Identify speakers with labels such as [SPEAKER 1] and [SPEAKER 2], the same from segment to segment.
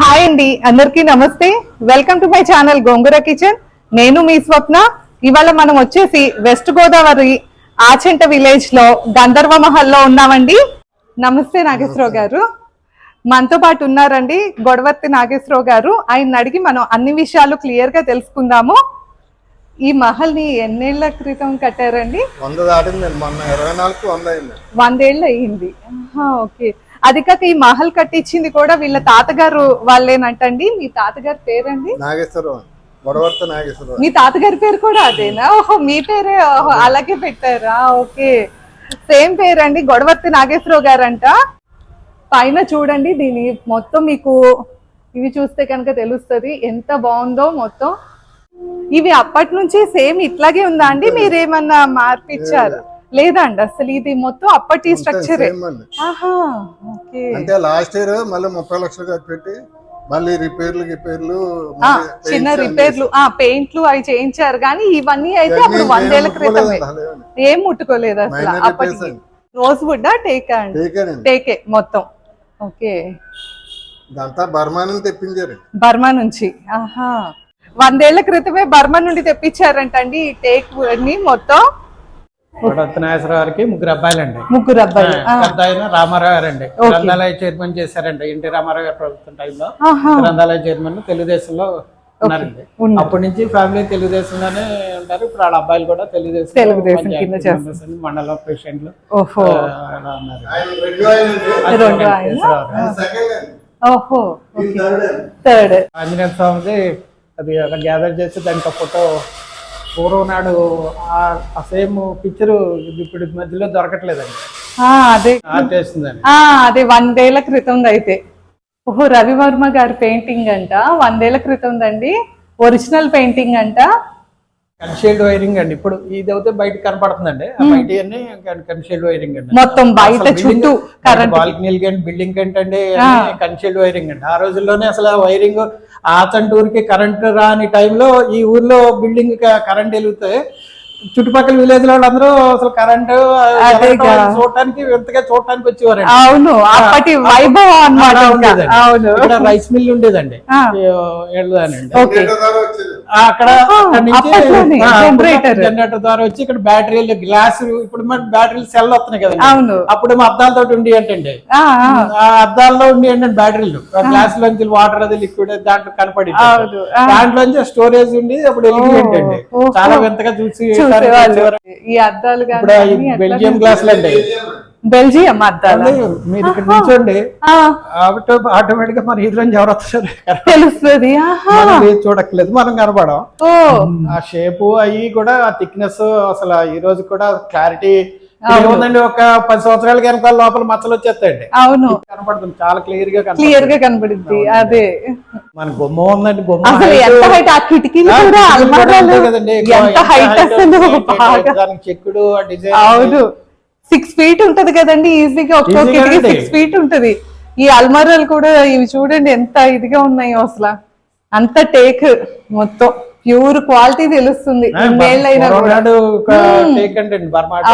[SPEAKER 1] Hi అండి, అందరికీ నమస్తే. Welcome to my channel gongura kitchen. నేను మీ స్వప్న. ఇవాళ మనం వచ్చేసి వెస్ట్ గోదావరి ఆచెంట విలేజ్ లో గంధర్వ మహల్లో ఉన్నామండి. నమస్తే నాగేశ్వరరావు గారు. మనతో పాటు ఉన్నారండి గొడవర్తి నాగేశ్వరరావు గారు. ఆయన అడిగి మనం అన్ని విషయాలు క్లియర్ గా తెలుసుకుందాము. ఈ మహల్ ని ఎన్నేళ్ల క్రితం కట్టారండి?
[SPEAKER 2] 100 దాటింది. మొన్న 24కి 100 అయింది.
[SPEAKER 1] 100 ఏళ్ళు అయ్యింది. ఓకే. అది కాక ఈ మహల్ కట్టించింది కూడా వీళ్ళ తాతగారు వాళ్ళేనంటండి. మీ తాతగారి పేరండి?
[SPEAKER 2] నాగేశ్వరరావు, గొడవర్తి నాగేశ్వరరావు.
[SPEAKER 1] మీ తాతగారి పేరు కూడా అదేనా? ఓహో, మీ పేరే అలాగే పెట్టారా? ఓకే, సేమ్ పేరండి, గొడవర్తి నాగేశ్వరరావు గారంట. పైన చూడండి, దీని మొత్తం మీకు ఇవి చూస్తే కనుక తెలుస్తుంది ఎంత బాగుందో మొత్తం. ఇవి అప్పటి నుంచి సేమ్ ఇట్లాగే ఉందా అండి? మీరేమన్నా మార్పిచ్చారు? లేదండి, అసలు ఇది మొత్తం అప్పటి స్ట్రక్చరే.
[SPEAKER 2] అంటే లాస్ట్ ఇయర్ మళ్ళీ 30 లక్షలు ఖర్చు పెట్టి మళ్ళీ రిపేర్లు
[SPEAKER 1] చిన్న రిపేర్లు, పెయింట్లు అవి చేయించారు. కానీ ఇవన్నీ అయితే అప్పుడు 100 ఏళ్ల క్రితమే, ఏం ముట్టుకోలేదు అసలు. అప్పటికి రోజ్ వుడ్ టేకా అండి? టేకే మొత్తం. ఓకే,
[SPEAKER 2] ఇదంతా బర్మా నుంచి తెప్పించారు.
[SPEAKER 1] బర్మా నుంచి? 100 ఏళ్ల క్రితమే బర్మా నుండి తెప్పించారంటండి ఈ టేక్ ని మొత్తం.
[SPEAKER 3] నాగేశ్వరరావు గారికి 3 అబ్బాయిలండి.
[SPEAKER 1] 3 అబ్బాయిలు.
[SPEAKER 3] పెద్ద ఆయన రామారావు గారండి, గ్రంథాలయ చైర్మన్ చేశారండి ఎన్టీ రామారావు గారి ప్రభుత్వం టైంలో. గ్రంథాలయ చైర్మన్ తెలుగుదేశంలో ఉన్నారండి. అప్పటి నుంచి ఫ్యామిలీ తెలుగుదేశంలోనే ఉంటారు. ఇప్పుడు వాళ్ళ అబ్బాయిలు కూడా తెలుగుదేశం మండలం ప్రెసిడెంట్లు ఆంజనేయ స్వామిది అది గ్యాదర్ చేసి దానికి ఫోటో పూర్వం నాడు ఆ సేమ్ పిక్చర్ ఇప్పుడు మధ్యలో దొరకట్లేదండి.
[SPEAKER 1] అదే 100 ఏళ్ల క్రితం అయితే. ఓహో, రవివర్మ గారి పెయింటింగ్ అంట. 100 ఏళ్ల క్రితం అండి, ఒరిజినల్ పెయింటింగ్ అంట.
[SPEAKER 3] కన్షేల్డ్ వైరింగ్ అండి. ఇప్పుడు ఇది అయితే బయట కనపడుతుందండి. బయట అన్ని కన్షేల్డ్ వైరింగ్ అండి.
[SPEAKER 1] మొత్తం బయట చుట్టూ
[SPEAKER 3] బాల్కనీలు కానీ బిల్డింగ్ ఏంటంటే కన్షేల్డ్ వైరింగ్ అండి. ఆ రోజుల్లోనే అసలు వైరింగ్ ఆచంటూరుకి కరెంట్ రాని టైంలో ఈ ఊర్లో బిల్డింగ్ కరెంట్ వెలుగుతే చుట్టుపక్కల విలేజ్ లో అందరూ అసలు కరెంటు చూడటానికి ఎంతగా చూడటానికి వచ్చేవారు.
[SPEAKER 1] అవును, అప్పటి వైభవం అన్నమాట.
[SPEAKER 3] ఇక్కడ రైస్ మిల్ ఉండేదండి. అక్కడ జనరేటర్ ద్వారా వచ్చి ఇక్కడ బ్యాటరీలు గ్లాస్, ఇప్పుడు బ్యాటరీలు సెల్ వస్తున్నాయి కదా. అప్పుడు అద్దాలతో ఉండి ఏంటండి, ఆ అద్దాల్లో ఉండి ఏంటంటే బ్యాటరీలు గ్లాస్ లోంచి వాటర్ అది లిక్విడ్ దాంట్లో కనపడి దాంట్లోంచి స్టోరేజ్ ఉండి అప్పుడు ఏంటండి చాలా వింతగా చూసి
[SPEAKER 1] ఈ అద్దాలు
[SPEAKER 3] బెల్జియం గ్లాసులు అండి.
[SPEAKER 1] బెల్జియం అద్దాలు
[SPEAKER 3] మీరు ఇక్కడ నుంచోండి, ఆటోమేటిక్ గా మన ఇదిలోంచి ఎవరు వస్తారు
[SPEAKER 1] తెలుస్తుంది.
[SPEAKER 3] చూడక్కలేదు, మనం కనపడం. ఆ షేపు అవి కూడా ఆ థిక్నెస్ అసలు ఈ రోజు కూడా క్లారిటీ ఏముందండి. ఒక 10 సంవత్సరాల వెనకాల లోపల మచ్చలు వచ్చేస్తాయండి.
[SPEAKER 1] అవును,
[SPEAKER 3] కనపడుతుంది, చాలా క్లియర్ గా
[SPEAKER 1] కనపడుద్ది. అదే
[SPEAKER 3] మన బొమ్మ ఉందండి. బొమ్మ దానికి చెక్కుడు డిజైన్.
[SPEAKER 1] అవును, 6 ఫీట్ ఉంటది కదండి ఈజీగా. ఒక్కొక్క 6 ఫీట్ ఉంటది. ఈ అల్మారాలు కూడా ఇవి చూడండి ఎంత ఇదిగా ఉన్నాయో అసలు. అంత టేక్ మొత్తం ప్యూర్ క్వాలిటీ తెలుస్తుంది.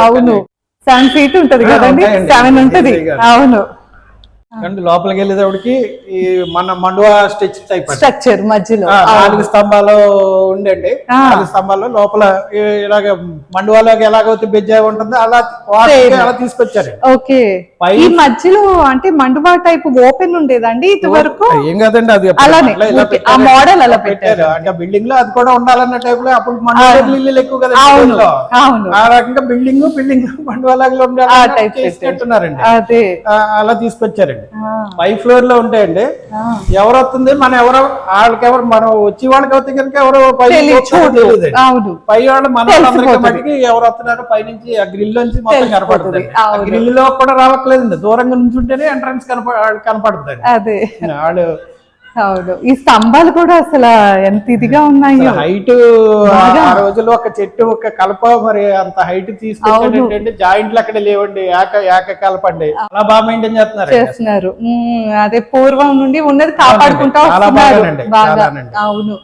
[SPEAKER 1] అవును, 7 ఫీట్ ఉంటది కదండి. 7 ఉంటది. అవును,
[SPEAKER 3] లోపలికి వెళ్ళేటప్పటికి ఈ మన మండువా
[SPEAKER 1] స్ట్రక్చర్ మధ్యలో
[SPEAKER 3] 4 స్తంభాలు ఉండండి. 4 స్తంభాలు లోపల ఇలాగ మండువాలోకి ఎలాగైతే బెజ్జా ఉంటుందో అలా తీసుకొచ్చారు.
[SPEAKER 1] ఓకే, ఈ మధ్యలో అంటే మండువా టైప్ ఓపెన్ ఉండేదండి ఇది వరకు?
[SPEAKER 3] ఏం కాదండి, అది
[SPEAKER 1] ఆ మోడల్ అలా పెట్టారు.
[SPEAKER 3] అంటే బిల్డింగ్ లో అది కూడా ఉండాలన్న టైప్ లో. అప్పుడు మండువా ఇల్లు ఎక్కువ కదా, ఆ రకంగా బిల్డింగ్ మండువాలాగా ఉండాలంటున్నారండి. అలా తీసుకొచ్చారండి. 5 ఫ్లోర్ లో ఉంటాయండి. ఎవరు వస్తుంది మన వాళ్ళకెవరు మనం వచ్చి వాళ్ళకి అవుతే కనుక ఎవరు పై వాళ్ళు మన మట్టికి ఎవరు వస్తున్నారు పైనుంచి ఆ గ్రిల్ నుంచి మొత్తం కనపడుతుంది. గ్రిల్ లో కూడా రావట్లేదండి, దూరంగా నుంచి ఉంటేనే ఎంట్రన్స్ కనపడుతుంది.
[SPEAKER 1] అదే
[SPEAKER 3] వాళ్ళు
[SPEAKER 1] అవును, ఈ స్తంభాలు కూడా అసలు ఎంత ఇదిగా ఉన్నాయి.
[SPEAKER 3] హైట్ ఆ రోజుల్లో ఒక చెట్టు ఒక కలప మరి అంత హైట్ తీసుకుంటే జాయింట్లు అక్కడ లేవండి. ఏక కలపండి, అలా బాగా మెయింటైన్ చేస్తున్నారు.
[SPEAKER 1] అదే పూర్వం నుండి ఉన్నది కాపాడుకుంటా. అవును,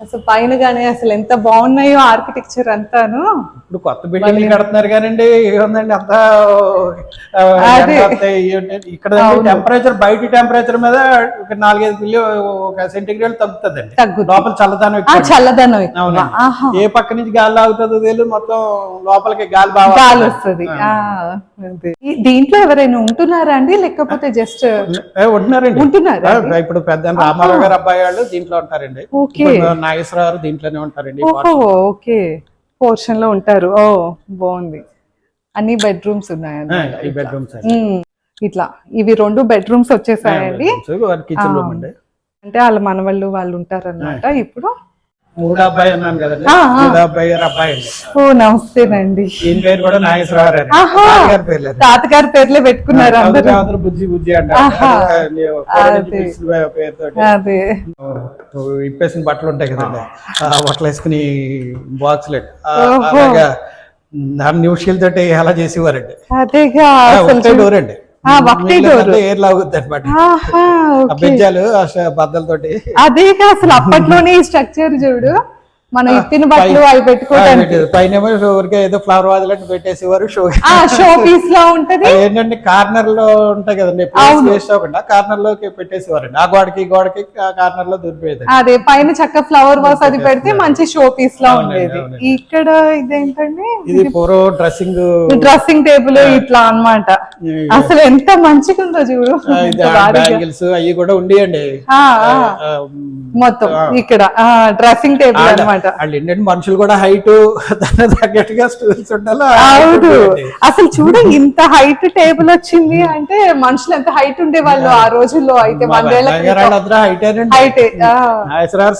[SPEAKER 1] అసలు పైన గానీ అసలు ఎంత బాగున్నాయో ఆర్కిటెక్చర్ అంతాను.
[SPEAKER 3] ఇప్పుడు కొత్త బిల్డింగ్ కడుతున్నారు కానండి, ఏముందండి అంతా ఇక్కడ టెంపరేచర్ బయట టెంపరేచర్ మీద ఒక 4-5 సెంటీగ్రేడ్ తగ్గుతుందండి, లోపల
[SPEAKER 1] చల్లదనం.
[SPEAKER 3] ఏ పక్క నుంచి గాలి లాగుతుందో తెలియదు, మొత్తం లోపలికి గాలి
[SPEAKER 1] వస్తుంది. దీంట్లో ఎవరైనా ఉంటున్నారా అండి, లేకపోతే జస్ట్
[SPEAKER 3] ఉంటున్నారా? ఇప్పుడు పెద్ద రామారావు గారు అబ్బాయి వాళ్ళు దీంట్లో ఉంటారండి, నాగేశ్వరరావు దీంట్లోనే ఉంటారండి.
[SPEAKER 1] ఓకే, పోర్షన్ లో ఉంటారు. ఓ బాగుంది. అన్ని బెడ్రూమ్స్ ఉన్నాయండి.
[SPEAKER 3] బెడ్రూమ్స్
[SPEAKER 1] ఇట్లా ఇవి 2 బెడ్రూమ్స్ వచ్చేసాయండి.
[SPEAKER 3] కిచెన్ రూమ్ అండి.
[SPEAKER 1] అంటే వాళ్ళ మనవాళ్ళు వాళ్ళు ఉంటారన్నమాట. ఇప్పుడు
[SPEAKER 3] 3వ అబ్బాయి అన్నాను కదండి, 3వ అబ్బాయి గారు అబ్బాయి అండి.
[SPEAKER 1] ఓ నమస్తేనండి.
[SPEAKER 3] ఈయన పేరు కూడా నాగేశ్వరరావు,
[SPEAKER 1] తాతగారి పేర్లే పెట్టుకున్నారు అందరూ.
[SPEAKER 3] బుజ్జి బుజ్జి అంటారు పేరుతో. ఇప్పేసిన బట్టలు ఉంటాయి కదండి, బట్టలు వేసుకుని బాక్స్లు అలాగా నిమిషాలతోటి అలా చేసేవారండి. డోర్ అండి, ఎయిర్ లాగుద్ది అనమాట, బెజ్జాలు బద్దలతోటి.
[SPEAKER 1] అదేగా అసలు అప్పట్లోనే ఈ స్ట్రక్చర్ చూడు, మనం ఇప్పిన బట్టలు అవి పెట్టుకోవడానికి
[SPEAKER 3] పైన ఏదో ఫ్లవర్ వాజులన్నీ పెట్టేసేవారు.
[SPEAKER 1] షో పీస్ లో ఉంటది
[SPEAKER 3] ఏంటంటే కార్నర్ లో ఉంటాయి కదండి, వేస్ట్ అవ్వకుండా కార్నర్ లోకి పెట్టేసేవారండి. ఆ గోడకి గోడకి కార్నర్ లో దొరికిపోయేది.
[SPEAKER 1] అదే పైన చక్క ఫ్లవర్ వాస్ అది పెడితే మంచి షో పీస్ లో ఉండేది. ఇక్కడ ఇదేంటండి,
[SPEAKER 3] ఇది పూర్వం
[SPEAKER 1] డ్రెస్సింగ్ టేబుల్ ఇట్లా అన్నమాట. అసలు ఎంత మంచిగా ఉందో చూడు.
[SPEAKER 3] బ్యాంగిల్స్ అవి కూడా ఉండేయండి
[SPEAKER 1] మొత్తం. ఇక్కడ డ్రెస్సింగ్ టేబుల్ అన్నమాట.
[SPEAKER 3] వాళ్ళు ఏంటంటే మనుషులు కూడా హైట్ తగ్గట్టుగా స్టూల్స్ ఉండాలి.
[SPEAKER 1] అవును, అసలు చూడ ఇంత హైట్ టేబుల్ వచ్చింది అంటే మనుషులు ఎంత హైట్ ఉండేవాళ్ళు ఆ రోజుల్లో. అయితే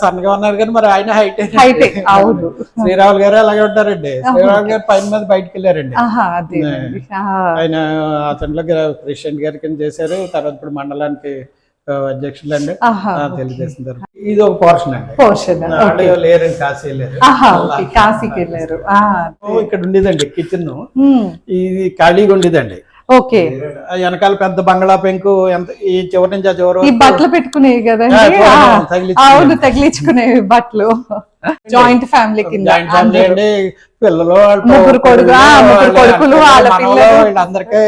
[SPEAKER 3] సన్నగా ఉన్నారు కానీ మరి ఆయన
[SPEAKER 1] హైట్. అవును,
[SPEAKER 3] శ్రీరాములు గారు అలాగే ఉంటారండి. శ్రీరాములు గారు పైన మీద బయటకు వెళ్ళారండి. ఆయన అతనిలో ప్రెసిడెంట్ గారి కింద చేశారు. తర్వాత ఇప్పుడు మండలానికి అధ్యక్షులు అండి తెలుగుదేశం తరఫున. ఇది ఒక పోర్షన్ అండి, లేరండి కాశీ వెళ్ళారు,
[SPEAKER 1] కాశీకి వెళ్ళారు.
[SPEAKER 3] ఇక్కడ ఉండేదండి కిచెన్, ఇది ఖాళీగా ఉండేదండి.
[SPEAKER 1] ఓకే,
[SPEAKER 3] వెనకాల పెద్ద బంగ్లా పెంకు, ఎంత ఈ చివరి నుంచి ఆ చివరి
[SPEAKER 1] ఈ బట్టలు పెట్టుకునేవి కదండి. అవును, తగిలించుకునేవి బట్టలు. జాయింట్ ఫ్యామిలీ కింద
[SPEAKER 3] అండి. పిల్లలు
[SPEAKER 1] 3 కొడుకులు వాళ్ళ పిల్లలు
[SPEAKER 3] వీళ్ళందరికీ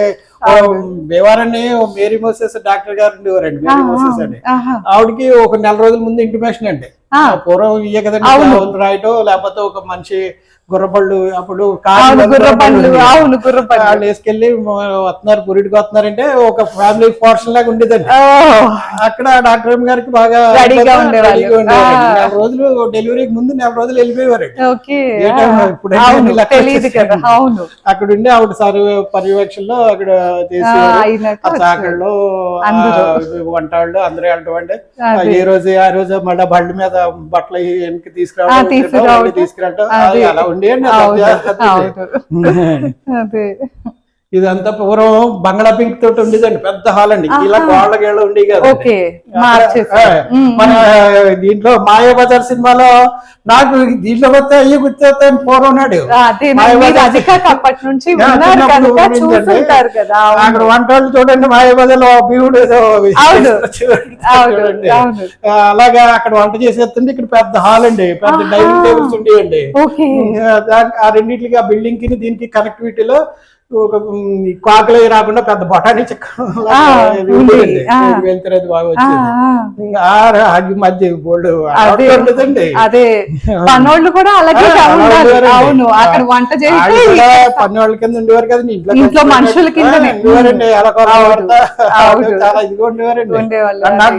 [SPEAKER 3] దేవారాన్ని మేరీ మోసెస్ డాక్టర్ గారు ఉండేవారండి. మేరీ మోసెస్ అండి, ఆవిడకి ఒక 4 రోజుల ముందు ఇంటిమేషన్ అండి. పూర్వం ఇయ్య కదండి రాయటం, లేకపోతే ఒక మనిషి గుర్రబళ్ళు, అప్పుడు వాళ్ళు వేసుకెళ్ళి వస్తున్నారు, పురిటికి వస్తున్నారంటే ఒక ఫ్యామిలీ పోర్షన్ లాగా ఉండేదండి. అక్కడ డాక్టర్ గారికి బాగా 4 రోజులు డెలివరీకి ముందు 4 రోజులు వెళ్ళిపోయేవారు. ఇప్పుడు అక్కడ ఉండి ఆవిడ పర్యవేక్షణలో అక్కడ చేసి చాకళ్ళు వంటాళ్ళు అందరూ వెళ్ళటం అండి. ఆ రోజు మళ్ళీ బండి మీద బట్టలు వెనక్కి తీసుకురావడం అలా ఉండేయండి. ఇదంతా పూర్వం బంగ్లా పింక్ తోటి ఉండేదండి, పెద్ద హాల్ అండి. ఇలా గోళ్ళ గేళ్ళ ఉండే కదా. మన దీంట్లో మాయాబజార్ సినిమాలో నాకు దీంట్లో వస్తే అయ్యి గుర్తొస్తాను పూర్వం నాడు. అక్కడ వంటలు చూడండి, మాయాబజార్ భీముడు ఏదో అలాగా అక్కడ వంట చేసేస్తుంటే ఇక్కడ పెద్ద హాల్ అండి, పెద్ద డైనింగ్ టేబుల్స్ ఉండేయండి. ఆ రెండింటికి, ఆ బిల్డింగ్ కి దీనికి కనెక్టివిటీలో ఒక కాకులు రాకుండా పెద్ద బొటానీ చెక్క వెళ్తున్నది బాగా వచ్చింది. మధ్య బోల్డ్ ఉండదండి.
[SPEAKER 1] పన్నోళ్ళు కూడా అలాగే
[SPEAKER 3] పన్నోళ్ళ కింద ఉండేవారు కదండి,
[SPEAKER 1] ఇంట్లో మనుషుల కింద
[SPEAKER 3] ఉండేవారండి. చాలా ఇదిగా ఉండేవారండి. నాకు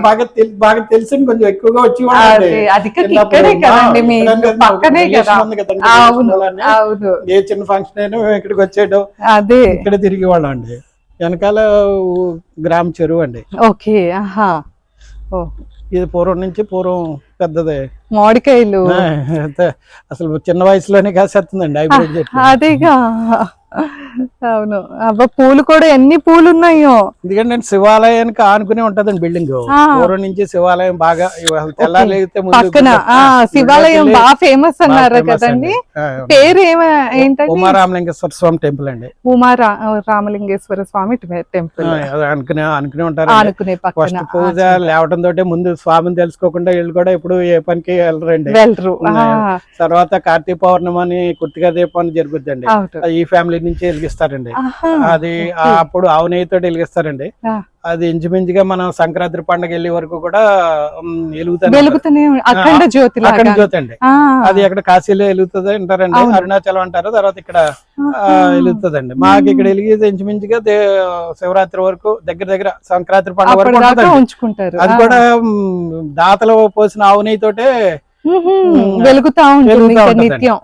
[SPEAKER 3] బాగా తెలిసి కొంచెం ఎక్కువగా వచ్చి ఏ చిన్న ఫంక్షన్ అయినా ఇక్కడికి వచ్చేయడం, ఇక్కడ తిరిగి వాళ్ళం అండి. వెనకాల గ్రామ చెరువు అండి.
[SPEAKER 1] ఓకే,
[SPEAKER 3] ఇది పూర్వం పెద్దదే.
[SPEAKER 1] మామిడికాయలు
[SPEAKER 3] అసలు చిన్న వయసులోనే కాసేస్తుందండి హైబ్రిడ్ చెట్టు.
[SPEAKER 1] అదేగా అవును. అబ్బా పూలు కూడా ఎన్ని పూలు ఉన్నాయో.
[SPEAKER 3] ఎందుకంటే శివాలయానికి ఆనుకునే ఉంటదండి బిల్డింగ్. పూర్వం నుంచి శివాలయం బాగా తెల్లారైతే
[SPEAKER 1] పక్కన శివాలయం బాగా ఫేమస్ అన్నారు కదండి. పేరు ఏంటంటే
[SPEAKER 3] ఉమారామలింగేశ్వర స్వామి టెంపుల్ అండి.
[SPEAKER 1] రామలింగేశ్వర స్వామి టెంపుల్
[SPEAKER 3] అనుకునే ఉంటారు.
[SPEAKER 1] అనుకునే పక్కన
[SPEAKER 3] పూజ లేవటం తోటే ముందు స్వామిని తెలుసుకోకుండా వీళ్ళు కూడా ఎప్పుడు ఏ పనికి వెళ్ళరండి.
[SPEAKER 1] వెళ్ళరు.
[SPEAKER 3] తర్వాత కార్తీక పౌర్ణమి అని కుర్తికా దీపం జరుగుద్దండి. ఈ ఫ్యామిలీ నుంచి వెలిగిస్తారండి. అది అప్పుడు ఆవు నెయ్యితో వెలిగిస్తారండి. అది ఇంచుమించుగా మనం సంక్రాంతి పండుగ వెళ్ళే వరకు కూడా వెలుగుతూనే అఖండ జ్యోతి అండి. అది అక్కడ కాశీలో వెలుగుతుంది అంటారండి, అరుణాచలం అంటారు. తర్వాత ఇక్కడ వెలుగుతుందండి. మాకు ఇక్కడ వెలిగేది ఇంచుమించుగా శివరాత్రి వరకు దగ్గర సంక్రాంతి పండుగ వరకు ఉంచుకుంటారు. అది కూడా దాతలు పోసిన ఆవు నెయ్యితోటే
[SPEAKER 1] వెలుగుతా ఉంటుంది నిత్యం.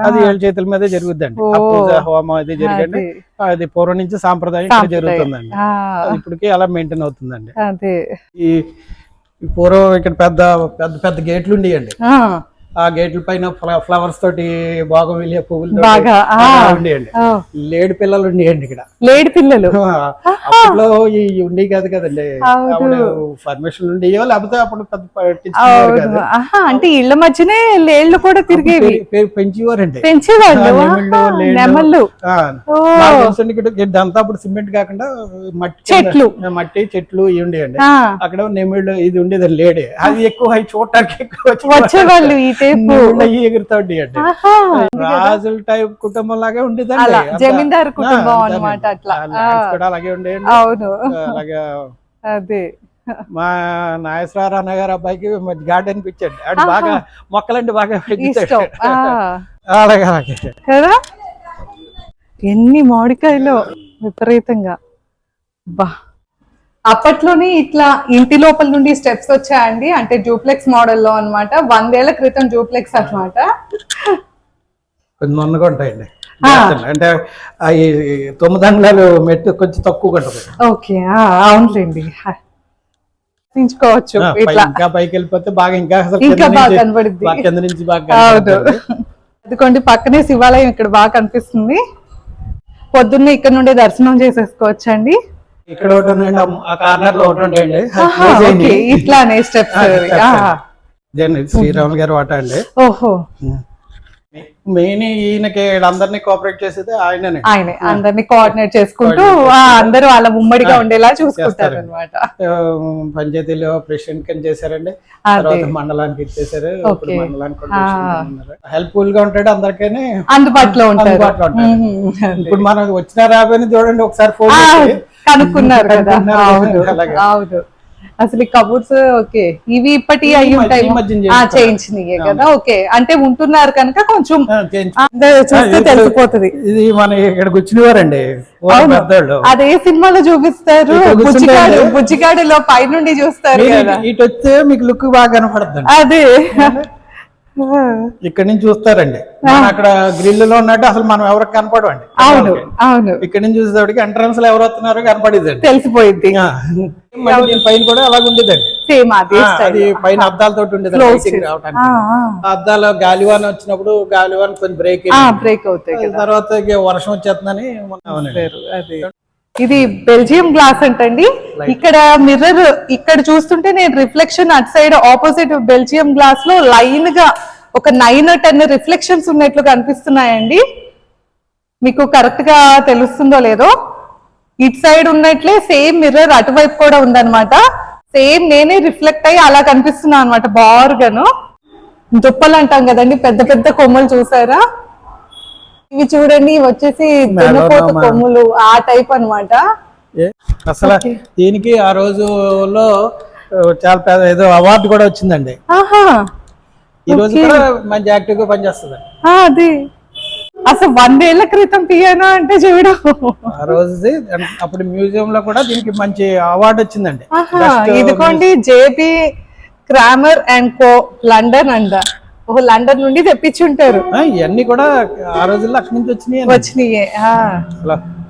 [SPEAKER 3] అది ఏళ్ళ చేతుల మీద జరుగుద్దండి. పూజ హోమం అది జరగండి. అది పూర్వం నుంచి సాంప్రదాయం జరుగుతుందండి. ఇప్పటికి అలా మెయింటైన్ అవుతుందండి. ఈ పూర్వం ఇక్కడ పెద్ద పెద్ద పెద్ద గేట్లు ఉండేయండి. ఆ గేట్ల పైన ఫ్లవర్స్ తోటి బాగా వెళ్ళే పువ్వులు ఉండేయండి. లేడి పిల్లలు ఉండేయండి ఇక్కడ. లేడి పిల్లలు అప్పట్లో ఈ ఉండే కాదు కదండి, పర్మిషన్ ఉండేయో లేకపోతే అప్పుడు పెద్ద
[SPEAKER 1] అంటే ఇళ్ల మధ్యనే లేళ్లు కూడా తిరిగేవి,
[SPEAKER 3] పెంచేవారండి. ఇదంతా అప్పుడు సిమెంట్ కాకుండా మట్టి చెట్లు ఇవి ఉండేయండి. అక్కడ నెమిళ్ళు ఇది ఉండేది లేడే. అది ఎక్కువ చూడటానికి
[SPEAKER 1] వచ్చేవాళ్ళు.
[SPEAKER 3] ఎగురుతాండి అంటే రాజుల టైప్ కుటుంబం లాగే ఉండేదండి.
[SPEAKER 1] జమీందారు కుటుంబం అన్నమాట. అట్లా
[SPEAKER 3] కూడా అలాగే ఉండేయండి.
[SPEAKER 1] అవును.
[SPEAKER 3] అలాగా
[SPEAKER 1] అదే
[SPEAKER 3] మా నాగేశ్వరరావు గారు అబ్బాయికి గార్డెన్ పిచ్చాడు. అటు బాగా మొక్కలంటే బాగా పెంచుతాడు. అలాగే అలాగే
[SPEAKER 1] కదా. ఎన్ని మామిడికాయలు విపరీతంగా. బా అప్పట్లోనే ఇట్లా ఇంటి లోపల నుండి స్టెప్స్ వచ్చాయండి. అంటే డూప్లెక్స్ మోడల్లో అన్నమాట. 100 ఏళ్ల క్రితం డూప్లెక్స్ అన్నమాట.
[SPEAKER 3] మొన్నగా ఉంటాయండి. అంటే 9 అంగుళాలు మెట్టు కొంచెం తక్కువ ఉంటుంది.
[SPEAKER 1] ఓకే, అవునులేండి. తీసుకోవచ్చు.
[SPEAKER 3] ఇంకా పైకి వెళ్ళిపోతే బాగా ఇంకా
[SPEAKER 1] బాగా కనబడుద్ది.
[SPEAKER 3] కింద నుంచి బాగా.
[SPEAKER 1] ఎందుకంటే పక్కనే శివాలయం ఇక్కడ బాగా కనిపిస్తుంది. పొద్దున్నే ఇక్కడ నుండి దర్శనం చేసేసుకోవచ్చండి.
[SPEAKER 3] ఇక్కడ ఒకటి ఉండండి, ఆ కార్నర్ లో ఒకటి ఉండండి.
[SPEAKER 1] ఇట్లానే స్టెప్స్.
[SPEAKER 3] శ్రీరాములు గారు వాట అండి.
[SPEAKER 1] ఓహో.
[SPEAKER 3] మెయిన్ ఈయనకి అందరినీ కోఆపరేట్ చేసేది ఆయననే.
[SPEAKER 1] ఆయనే అందరినీ కోఆర్డినేట్ చేసుకుంటూ అందరూ వాళ్ళ ఉమ్మడిగా ఉండేలా చూసుకుంటారు అనమాట.
[SPEAKER 3] పంచాయతీలో ప్రెసిడెంట్ కింద చేశారండి. తర్వాత మండలానికి ఇచ్చేసారు. మండలానికి హెల్ప్ఫుల్ గా ఉంటాడు, అందరికీ అందుబాటులో ఉంటాడు. ఇప్పుడు మనం వచ్చిన రాబోయే చూడండి, ఒకసారి ఫోన్
[SPEAKER 1] కనుక్కున్నారు కదా. అవును. అసలు కబోర్డ్స్ ఓకే, ఇవి ఇప్పటి అయ్యి ఉంటాయి, చేయించినాయి కదా. ఓకే, అంటే ఉంటున్నారు కనుక కొంచెం చూస్తే తెలిసిపోతుంది.
[SPEAKER 3] ఇది మన ఇక్కడికి వచ్చినవారండి.
[SPEAKER 1] అదే సినిమాలో చూపిస్తారు, బుజ్జిగాడులో పై నుండి చూస్తారు కదా.
[SPEAKER 3] ఇటు వస్తే మీకు లుక్ బాగా కనపడుతుంది.
[SPEAKER 1] అదే
[SPEAKER 3] ఇక్కడ నుంచి చూస్తారండి. అక్కడ గ్రిల్ లో ఉన్నట్టు అసలు మనం ఎవరికి కనపడవండి.
[SPEAKER 1] అవును అవును.
[SPEAKER 3] ఇక్కడ నుంచి చూసేవాడికి ఎంట్రన్స్ లో ఎవరు వస్తున్నారో కనపడేది,
[SPEAKER 1] తెలిసిపోయింది.
[SPEAKER 3] పైన కూడా అలాగ ఉండేదండి.
[SPEAKER 1] సేమ్
[SPEAKER 3] అది పైన అద్దాలతో ఉండేది. అద్దాలు గాలివాన్ వచ్చినప్పుడు గాలివాన్ కొంచెం బ్రేక్ అవుతాయి. తర్వాత వర్షం వచ్చేస్తుందని.
[SPEAKER 1] ఇది బెల్జియం గ్లాస్ అంటండి. ఇక్కడ మిర్రర్ ఇక్కడ చూస్తుంటే నేను రిఫ్లెక్షన్ అటు సైడ్ ఆపోజిట్ బెల్జియం గ్లాస్ లో లైన్ గా ఒక 9 or 10 రిఫ్లెక్షన్స్ ఉన్నట్లు కనిపిస్తున్నాయండి. మీకు కరెక్ట్ గా తెలుస్తుందో లేదో. ఇటు సైడ్ ఉన్నట్లే సేమ్ మిర్రర్ అటువైపు కూడా ఉందన్నమాట. సేమ్ నేనే రిఫ్లెక్ట్ అయ్యి అలా కనిపిస్తున్నా అనమాట. బారుగాను దుప్పలు అంటాం కదండి, పెద్ద పెద్ద కొమ్మలు చూసారా. ఇవి చూడండి, ఇవి వచ్చేసి దున్నపోతు కొమ్ములు ఆ టైప్ అన్నమాట.
[SPEAKER 3] అసలు దీనికి ఆ రోజులో చాలా పెద్ద ఏదో అవార్డు కూడా వచ్చిందండి. ఈ రోజు కూడా మంచి యాక్టివ్ గా పనిచేస్తుంది.
[SPEAKER 1] అది అసలు 100 ఏళ్ల క్రితం పియానో అంటే చూడు.
[SPEAKER 3] ఆ రోజు అప్పుడు మ్యూజియం లో కూడా దీనికి మంచి అవార్డు వచ్చిందండి.
[SPEAKER 1] ఇదిగోండి JB Cramer and co London అంట. లండన్ నుండి తెప్పించి ఉంటారు.
[SPEAKER 3] ఇవన్నీ కూడా ఆ రోజుల్లో అక్కడి నుంచి వచ్చినాయి.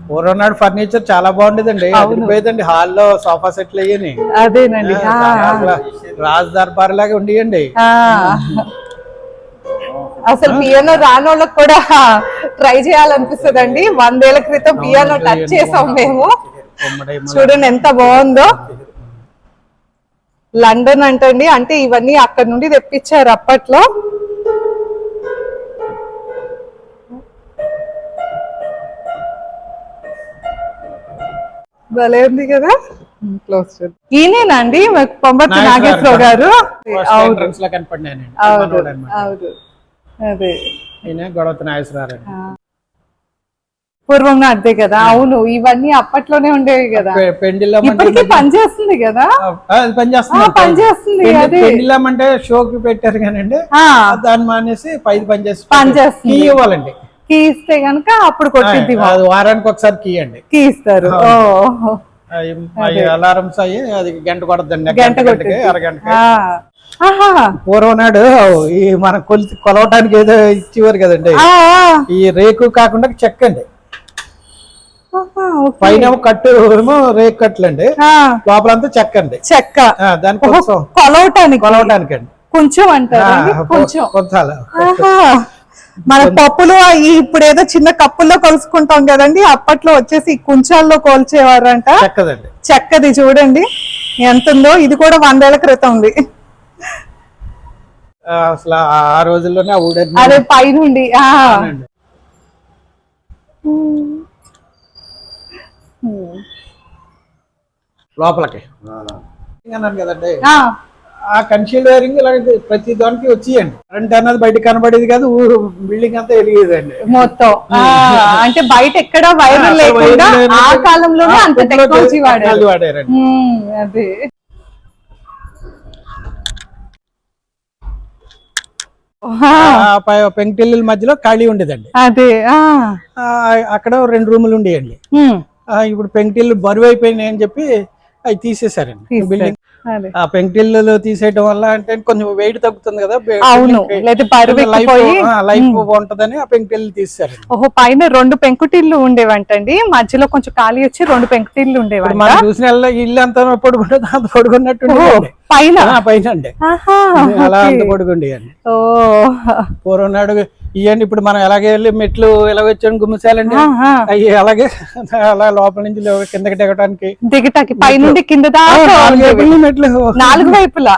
[SPEAKER 3] పూర్వనాడు ఫర్నిచర్ చాలా బాగుండేదండి. అదిపోయేదండి. హాల్లో సోఫా సెట్లు అయ్యని.
[SPEAKER 1] అదేనండి,
[SPEAKER 3] రాజ్ దర్బార్ లాగా ఉండేయండి.
[SPEAKER 1] అసలు పియానో రానోళ్ళకి కూడా ట్రై చేయాలనిపిస్తుంది అండి. 100 ఏళ్ల క్రితం పియానో టచ్ చేసాం మేము. చూడండి ఎంత బాగుందో. లండన్ అంటండి, అంటే ఇవన్నీ అక్కడ నుండి తెప్పించారు అప్పట్లో. భలే ఉంది కదా. ఈయనేనా అండి పొంబర్తి నాగేశ్వరరావు గారు? అదే
[SPEAKER 3] గొడవతి నాగేశ్వరరావు
[SPEAKER 1] పూర్వం అదే కదా. అవును, ఇవన్నీ అప్పట్లోనే ఉండేవి కదా. ఇప్పటికీ పనిచేస్తుంది కదా. పనిచేస్తుంది. అదే
[SPEAKER 3] పెండిలం అంటే షోకి పెట్టారు కానండి, దాన్ని మానేసి పైది పనిచేస్తుంది. ఇవ్వాలండి,
[SPEAKER 1] కీ ఇస్తే గనక అప్పుడు కొట్టింది.
[SPEAKER 3] వారానికి ఒకసారి కీ అండి,
[SPEAKER 1] కీ ఇస్తారు.
[SPEAKER 3] అలారమ్స్ అయ్యి అది గంట కొడద్దండి, అరగంటకి. పూర్వం నాడు ఈ మనం కొలవటానికి ఏదో ఇచ్చేవారు కదండి, ఈ రేకు కాకుండా చెక్క అండి. పైన కట్టు ఏమో రేకు కట్టులండి, లోపలంతా చెక్క అండి. చెక్క దానికోసం కొలవటానికి అండి. కొంచెం అంటారు, కొంచెం. మన పప్పులు ఇప్పుడు ఏదో చిన్న కప్పుల్లో కొలుసుకుంటాం కదండి, అప్పట్లో వచ్చేసి కుంచాల్లో కోల్చేవారంట. చెక్కదండి, చెక్కది. చూడండి ఎంత ఉందో. ఇది కూడా 100 ఏళ్ల క్రితం ఉంది అసలు. ఆ రోజుల్లోనే
[SPEAKER 1] అదే పైనుండి.
[SPEAKER 3] లోపలికి కదండి ఆ కన్షియల్ వైరింగ్ ఇలా ప్రతి దానికి వచ్చేయండి. కరెంట్ అన్నది బయట కనబడేది కాదు, ఊరు బిల్డింగ్ అంతా వెలిగేదండి
[SPEAKER 1] మొత్తం. అంటే బయట ఎక్కడ వైర్లు లేకుండా ఆ కాలంలోనే అంత టెక్నాలజీ వాడారండి. అదే
[SPEAKER 3] పెంకుటిల్లుల మధ్యలో ఖాళీ ఉండేదండి.
[SPEAKER 1] అదే
[SPEAKER 3] అక్కడ 2 రూములు ఉండేయండి. ఇప్పుడు పెంకుటిల్లు బరువు అయిపోయినాయి అని చెప్పి అవి తీసేసారండి. బిల్డింగ్ ఆ పెంకుటిల్లు తీసేయడం వల్ల అంటే కొంచెం వెయిట్ తగ్గుతుంది కదా, లైఫ్ బాగుంటదని ఆ పెంకుటిల్లు తీసేసారు.
[SPEAKER 1] ఓహో, పైన 2 పెంకుటిల్లు ఉండేవంటండి, మధ్యలో కొంచెం ఖాళీ వచ్చి 2 పెంకుటిల్లు ఉండేవి.
[SPEAKER 3] మనం చూసిన ఇల్లు అంతా పొడుగుంటే అంత పొడుగున్నట్టు
[SPEAKER 1] పైన
[SPEAKER 3] అండి, అలా అంత పొడుగుండి అండి. పూర్వం నాడు ఇవన్నీ ఇప్పుడు మనం ఎలాగే వెళ్ళి మెట్లు ఎలా వచ్చాను గుమ్మిసాలండి, అవి అలాగే అలా లోపల నుంచి కిందకి దిగటానికి
[SPEAKER 1] పైనుండి కింద
[SPEAKER 3] మెట్లు
[SPEAKER 1] 4 వైపులా.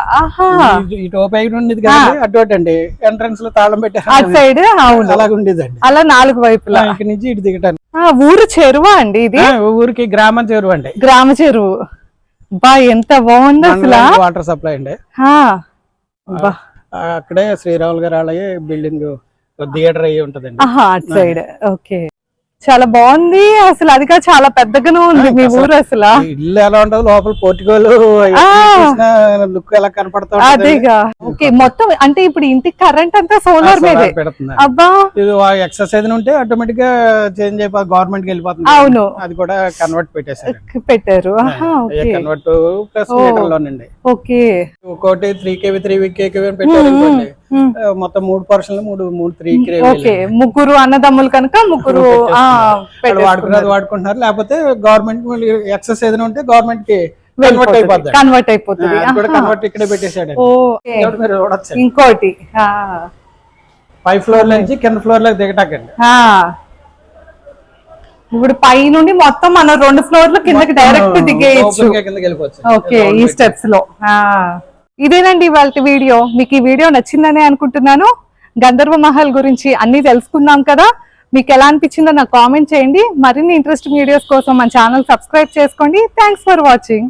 [SPEAKER 3] ఇటు పైన ఉండేది కదండి, అటు అండి ఎంట్రన్స్ లో తాళం పెట్టారు
[SPEAKER 1] అటు సైడ్.
[SPEAKER 3] అలాగే ఉండేదండి,
[SPEAKER 1] అలా 4 వైపులా.
[SPEAKER 3] ఇక్కడి నుంచి ఇటు దిగటానికి.
[SPEAKER 1] ఊరు చెరువా అండి ఇది?
[SPEAKER 3] ఊరికి గ్రామ చెరువు అండి.
[SPEAKER 1] గ్రామ చెరువు. బా ఎంత బాగుంది అసలు.
[SPEAKER 3] వాటర్ సప్లై అండి. అక్కడే శ్రీరాములు గారు ఆలయ బిల్డింగ్ థియేటర్ అయ్యి ఉంటదండి
[SPEAKER 1] అటు సైడ్. ఓకే, చాలా బాగుంది అసలు. అది కూడా చాలా పెద్దగానే ఉంది మీ ఊరు అసలు.
[SPEAKER 3] ఇల్లు ఎలా ఉంటది, లోపల పోర్టికోలు లుక్ ఎలా కనపడతా.
[SPEAKER 1] అదేగా. ఓకే, మొత్తం అంటే ఇప్పుడు ఇంటికి కరెంట్ అంతా సోలార్ మీద
[SPEAKER 3] పెడుతుంది.
[SPEAKER 1] అబ్బా,
[SPEAKER 3] ఎక్సర్సైజ్ ఉంటే ఆటోమేటిక్ గా చేంజ్ అయిపోయి గవర్నమెంట్ కి వెళ్ళిపోతుంది.
[SPEAKER 1] అవును,
[SPEAKER 3] అది కూడా కన్వర్ట్
[SPEAKER 1] పెట్టారు.
[SPEAKER 3] కన్వర్ట్ ప్లస్ మీటర్ లోనండి.
[SPEAKER 1] ఓకే,
[SPEAKER 3] ఒకటి 3 kV 3 kV పెట్టారు. మొత్తం 3 పోర్షన్లు 3 3 kV.
[SPEAKER 1] ఓకే, 3 అన్నదమ్ములు కనుక 3
[SPEAKER 3] వాడుకున్నది వాడుకుంటున్నారు. లేకపోతే గవర్నమెంట్ ఎక్సెస్ ఏదైనా ఉంటే గవర్నమెంట్ కి
[SPEAKER 1] కన్వర్ట్ అయిపోతుంది.
[SPEAKER 3] కన్వర్ట్ ఇక్కడే పెట్టేశాడు.
[SPEAKER 1] ఇంకోటి
[SPEAKER 3] 5 ఫ్లోర్ నుంచి కింద ఫ్లోర్ లోకి దిగటాకండి.
[SPEAKER 1] ఇప్పుడు పై నుండి మొత్తం మనం 2 ఫ్లోర్లు కిందకి డైరెక్ట్ దిగేయచ్చు. ఓకే, ఈ స్టెప్స్ లో. ఇదేనండి ఇవాళ వీడియో. మీకు ఈ వీడియో నచ్చిందని అనుకుంటున్నాను. గంధర్వ మహల్ గురించి అన్ని తెలుసుకున్నాం కదా. మీకు ఎలా అనిపించిందో నాకు కామెంట్ చేయండి. మరిన్ని ఇంట్రెస్టింగ్ వీడియోస్ కోసం మన ఛానల్ సబ్స్క్రైబ్ చేసుకోండి. Thanks for watching.